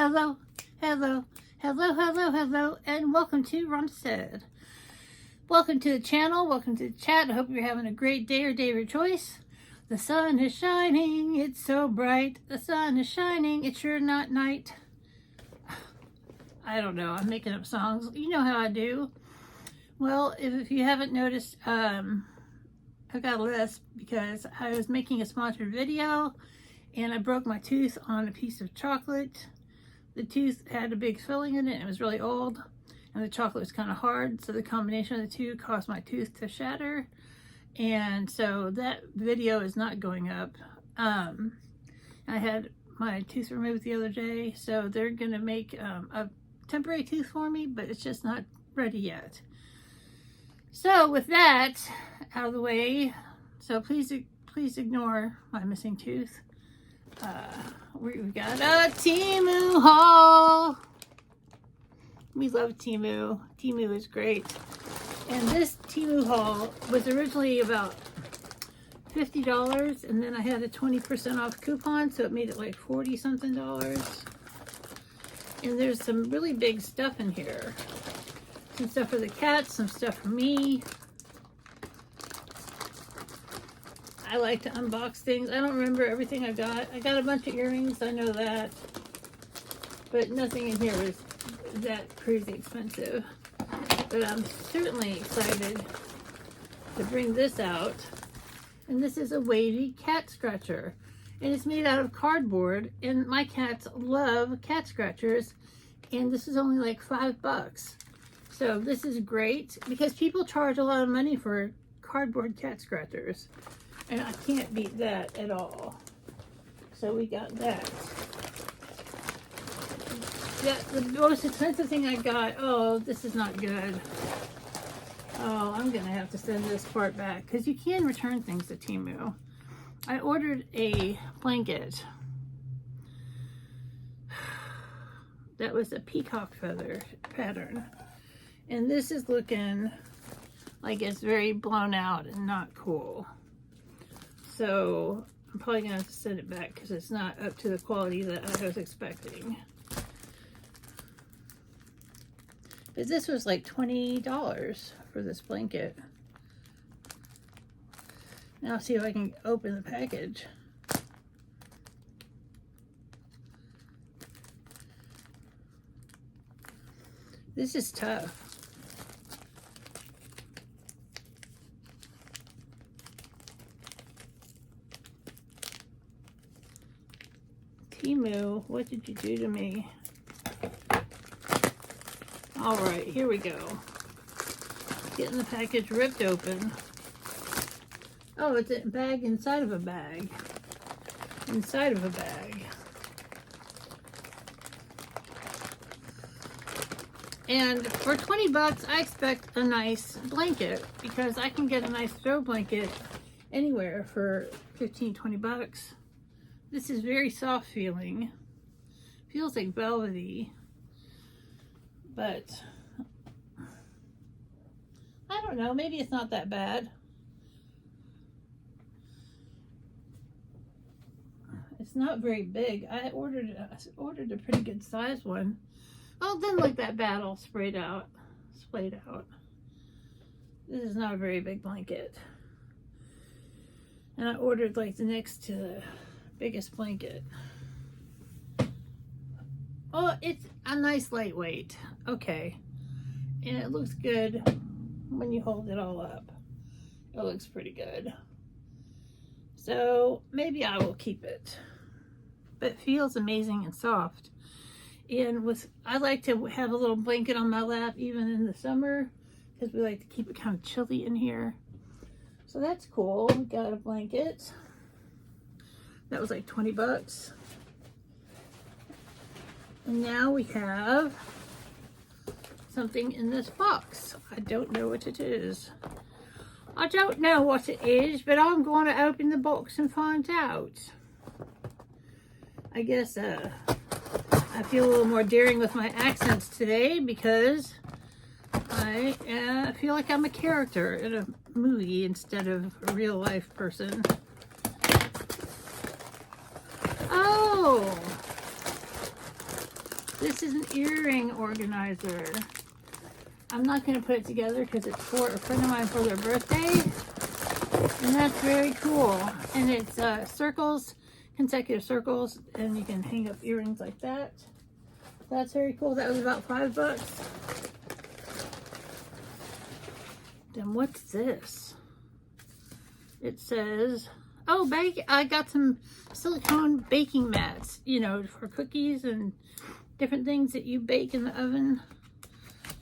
Hello, hello, hello, hello, hello, and welcome to Ron Said. Welcome to the channel, welcome to the chat. I hope you're having a great day or day of your choice. The sun is shining, it's so bright. The sun is shining, it's sure not night. I don't know, I'm making up songs. You know how I do. Well, if you haven't noticed, I've got a list because I was making a sponsored video and I broke my tooth on a piece of chocolate. The tooth had a big filling in it and it was really old, and the chocolate was kind of hard, so the combination of the two caused my tooth to shatter, and so that video is not going up. I had my tooth removed the other day, so they're gonna make a temporary tooth for me, but it's just not ready yet. So with that out of the way, so please ignore my missing tooth. We got a Temu haul. We love Temu. Temu is great. And this Temu haul was originally about $50, and then I had a 20% off coupon, so it made it like 40 something dollars. And there's some really big stuff in here. Some stuff for the cats, some stuff for me. I like to unbox things. I don't remember everything I got. I got a bunch of earrings, I know that. But nothing in here was that crazy expensive. But I'm certainly excited to bring this out. And this is a wavy cat scratcher. And it's made out of cardboard. And my cats love cat scratchers. And this is only like $5. So this is great because people charge a lot of money for cardboard cat scratchers. And I can't beat that at all. So we got that. The most expensive thing I got, oh, this is not good. Oh, I'm gonna have to send this part back because you can return things to Temu. I ordered a blanket that was a peacock feather pattern. And this is looking like it's very blown out and not cool. So I'm probably gonna have to send it back because it's not up to the quality that I was expecting. But this was like $20 for this blanket. Now I'll see if I can open the package. This is tough. Temu, what did you do to me? All right, here we go. Getting the package ripped open. Oh, it's a bag inside of a bag. Inside of a bag. And for 20 bucks, I expect a nice blanket because I can get a nice throw blanket anywhere for 15, 20 bucks. This is very soft feeling. Feels like velvety. But I don't know, maybe it's not that bad. It's not very big. I ordered a pretty good size one. Oh, it didn't look that bad all splayed out. This is not a very big blanket. And I ordered like the next to the biggest blanket. Oh, it's a nice lightweight. Okay. And it looks good when you hold it all up. It looks pretty good. So maybe I will keep it. But it feels amazing and soft. And I like to have a little blanket on my lap even in the summer because we like to keep it kind of chilly in here. So that's cool. We got a blanket. That was like 20 bucks. And now we have something in this box. I don't know what it is. I don't know what it is, but I'm going to open the box and find out. I guess I feel a little more daring with my accents today because I feel like I'm a character in a movie instead of a real life person. Oh, This is an earring organizer. I'm not going to put it together because it's for a friend of mine for their birthday. And that's very cool. And it's circles, consecutive circles, and you can hang up earrings like that. That's very cool. That was about $5. Then what's this? It says, oh, I got some silicone baking mats, you know, for cookies and different things that you bake in the oven.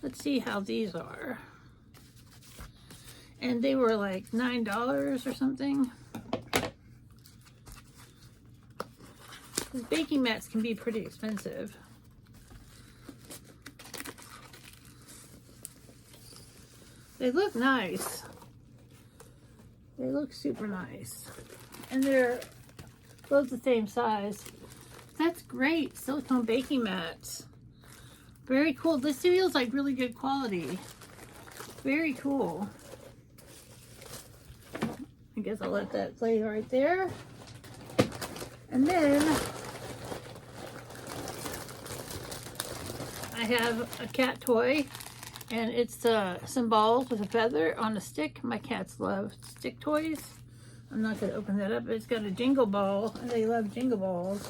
Let's see how these are. And they were like $9 or something. These baking mats can be pretty expensive. They look nice. They look super nice. And they're both the same size. That's great. Silicone baking mats. Very cool. This feels like really good quality. Very cool. I guess I'll let that play right there. And then I have a cat toy. And it's some balls with a feather on a stick. My cats love stick toys. I'm not going to open that up, but it's got a jingle ball, and they love jingle balls.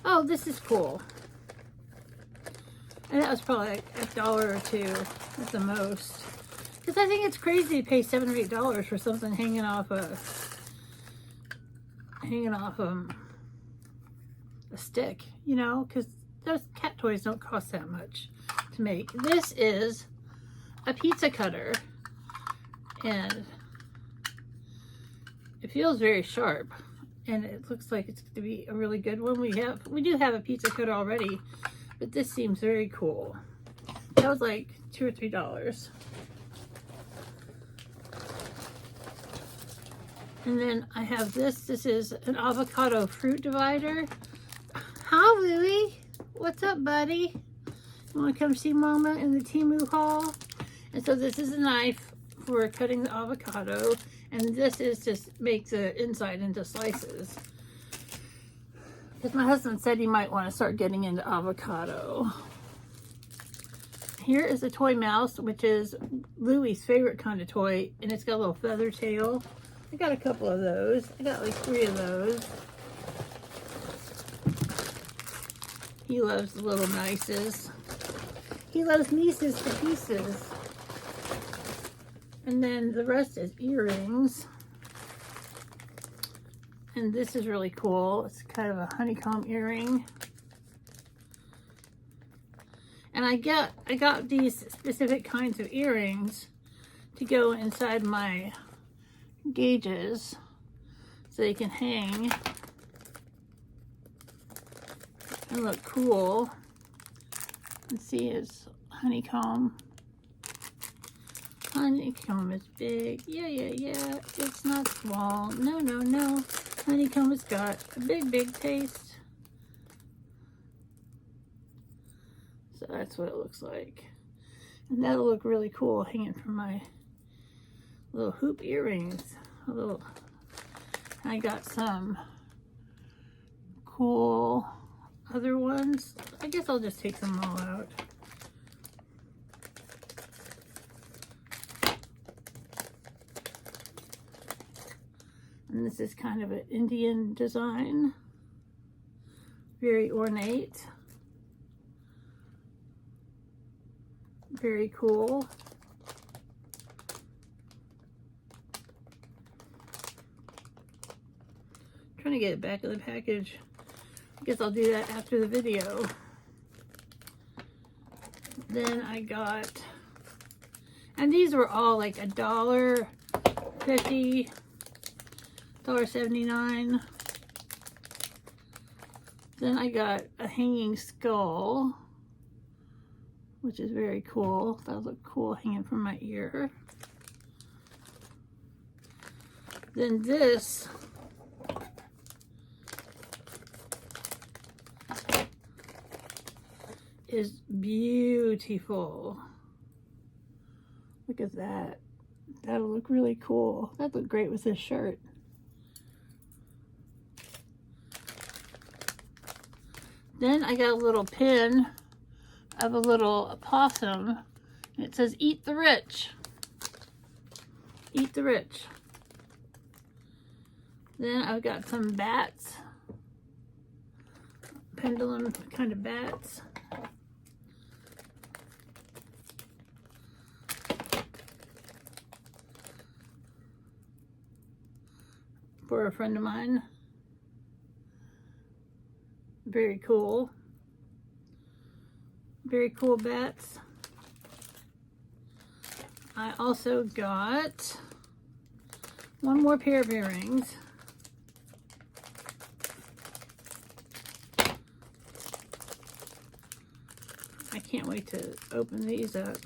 Oh, this is cool. And that was probably like $1 or $2 at the most. Because I think it's crazy to pay $7 or $8 for something hanging off a stick, you know, because those cat toys don't cost that much to make. This is a pizza cutter, and it feels very sharp, and it looks like it's going to be a really good one. We do have a pizza cutter already, but this seems very cool. That was like $2 or $3. And then I have this. This is an avocado fruit divider. Hi, Louie. What's up, buddy? You want to come see Mama in the Temu haul? And so this is a knife for cutting the avocado, and this is just make the inside into slices. Because my husband said he might want to start getting into avocado. Here is a toy mouse, which is Louie's favorite kind of toy, and it's got a little feather tail. I got a couple of those. I got like 3 of those. He loves the little mices. He loves mices to pieces. And then the rest is earrings. And this is really cool. It's kind of a honeycomb earring. And I got these specific kinds of earrings to go inside my gauges so they can hang and look cool. Let's see, it's honeycomb. Honeycomb is big. Yeah. It's not small. No. Honeycomb has got a big taste. So that's what it looks like. And that'll look really cool hanging from my little hoop earrings. I got some cool other ones. I guess I'll just take them all out. And this is kind of an Indian design. Very ornate. Very cool. Trying to get it back in the package. I guess I'll do that after the video. Then I got, and these were all like $1.50, $1.79. Then I got a hanging skull, which is very cool. That'll look cool hanging from my ear. Then this is beautiful. Look at that. That'll look really cool. That'd look great with this shirt. Then I got a little pin of a little opossum. And it says, "Eat the rich." Eat the rich. Then I've got some bats. Pendulum kind of bats. For a friend of mine. Very cool. Very cool bats. I also got one more pair of earrings. I can't wait to open these up.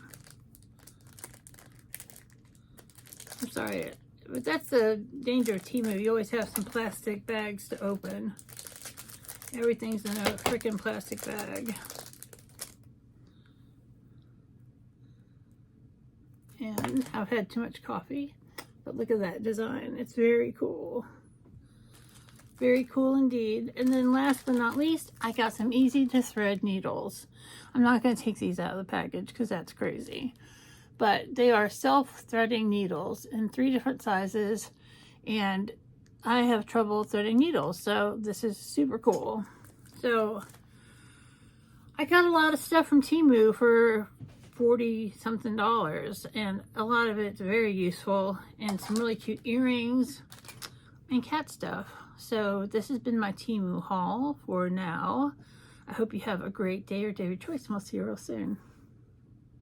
I'm sorry, but that's the danger of Temu. You always have some plastic bags to open. Everything's in a freaking plastic bag. And I've had too much coffee, but look at that design. It's very cool. Very cool indeed. And then last but not least, I got some easy to thread needles. I'm not going to take these out of the package because that's crazy. But they are self-threading needles in 3 different sizes. And I have trouble threading needles, so this is super cool. So I got a lot of stuff from Temu for $40 something, and a lot of it's very useful, and some really cute earrings and cat stuff. So this has been my Temu haul for now. I hope you have a great day or day of your choice, and we'll see you real soon.